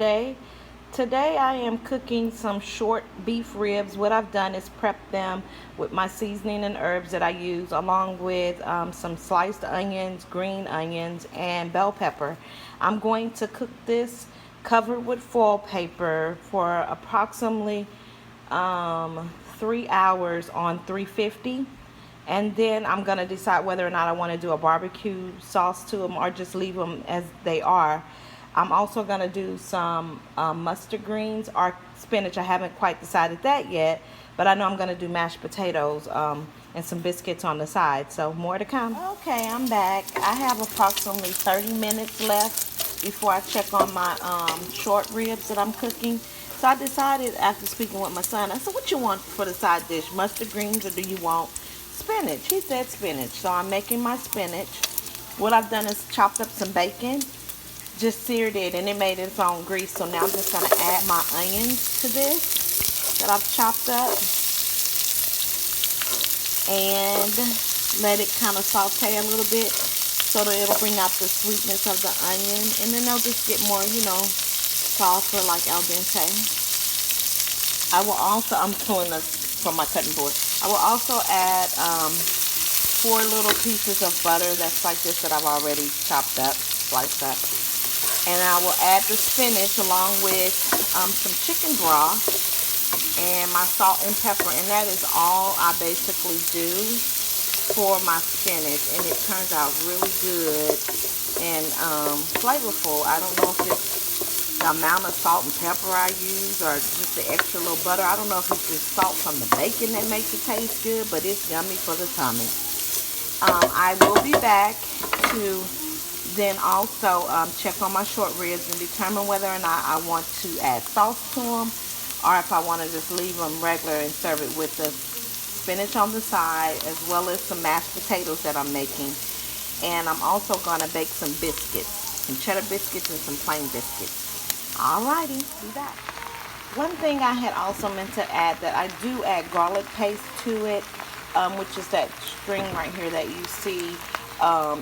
Today, today I am cooking some short beef ribs. What I've done is prep them with my seasoning and herbs that I use, along with some sliced onions, green onions, and bell pepper. I'm going to cook this covered with foil paper for approximately 3 hours on 350, and then I'm gonna decide whether or not I want to do a barbecue sauce to them or just leave them as they are. I'm also gonna do some mustard greens or spinach. I haven't quite decided that yet, but I know I'm gonna do mashed potatoes and some biscuits on the side. So more to come. Okay, I'm back. I have approximately 30 minutes left before I check on my short ribs that I'm cooking. So I decided after speaking with my son, I said, what you want for the side dish? Mustard greens or do you want spinach? He said spinach. So I'm making my spinach. What I've done is chopped up some bacon, just seared it, and it made its own grease. So now I'm just going to add my onions to this that I've chopped up and let it kind of saute a little bit so that it'll bring out the sweetness of the onion, and then they'll just get more, softer, like al dente. I will also, I'm pulling this from my cutting board. I will also add 4 little pieces of butter that's like this that I've already chopped up, sliced up. And I will add the spinach along with some chicken broth and my salt and pepper. And that is all I basically do for my spinach. And it turns out really good and flavorful. I don't know if it's the amount of salt and pepper I use or just the extra little butter. I don't know if it's just salt from the bacon that makes it taste good, but it's yummy for the tummy. I will be back to then also check on my short ribs and determine whether or not I want to add sauce to them or if I want to just leave them regular and serve it with the spinach on the side, as well as some mashed potatoes that I'm making. And I'm also going to bake some biscuits, some cheddar biscuits and some plain biscuits. Alrighty, be back. One thing I had also meant to add, that I do add garlic paste to it, which is that string right here that you see.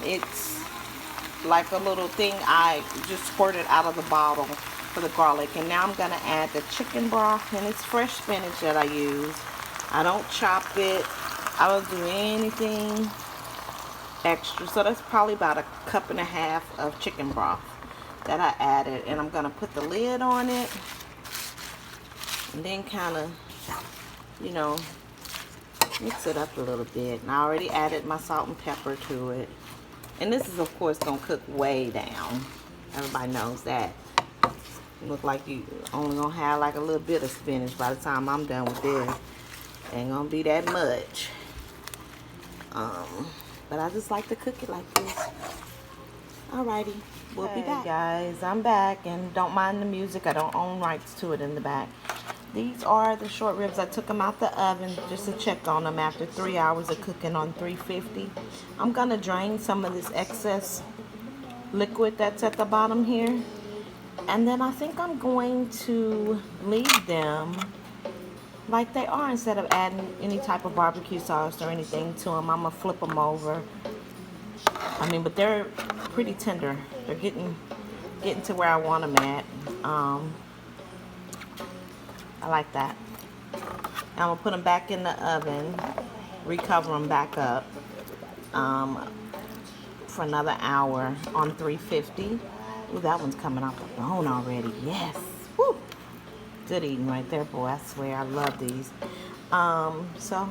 It's like a little thing I just squirted out of the bottle for the garlic. And now I'm going to add the chicken broth, and it's fresh spinach that I use. I don't chop it. I don't do anything extra. So that's probably about 1.5 cups of chicken broth that I added. And I'm going to put the lid on it and then kind of, mix it up a little bit. And I already added my salt and pepper to it. And this is, of course, going to cook way down. Everybody knows that. Look like you only going to have like a little bit of spinach by the time I'm done with this. Ain't going to be that much. But I just like to cook it like this. Alrighty. We'll be back. Guys, I'm back. And don't mind the music. I don't own rights to it in the back. These are the short ribs. I took them out the oven just to check on them after 3 hours of cooking on 350. I'm going to drain some of this excess liquid that's at the bottom here. And then I think I'm going to leave them like they are instead of adding any type of barbecue sauce or anything to them. I'm going to flip them over. But they're pretty tender. They're getting to where I want them at. I like that. I'm going to put them back in the oven, recover them back up for another hour on 350. Ooh, that one's coming off the bone already. Yes. Woo. Good eating right there, boy. I swear, I love these. So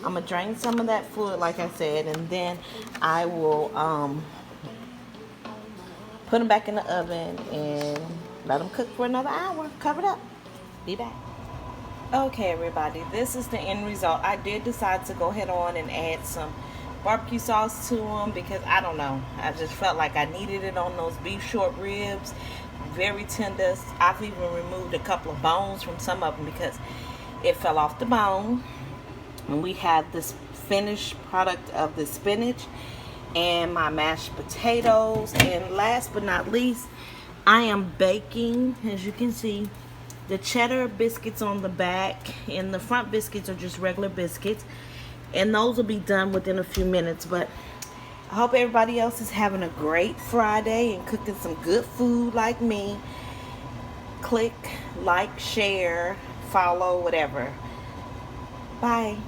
I'm going to drain some of that fluid, like I said, and then I will put them back in the oven and let them cook for another hour. Cover it up. Be back. Okay, everybody, this is the end result. I did decide to go ahead on and add some barbecue sauce to them because I don't know, I just felt like I needed it on those beef short ribs. Very tender. I've even removed a couple of bones from some of them because it fell off the bone. And we have this finished product of the spinach and my mashed potatoes. And last but not least, I am baking, as you can see, the cheddar biscuits on the back, and the front biscuits are just regular biscuits, and those will be done within a few minutes. But I hope everybody else is having a great Friday and cooking some good food like me. click like, share, follow, whatever. Bye.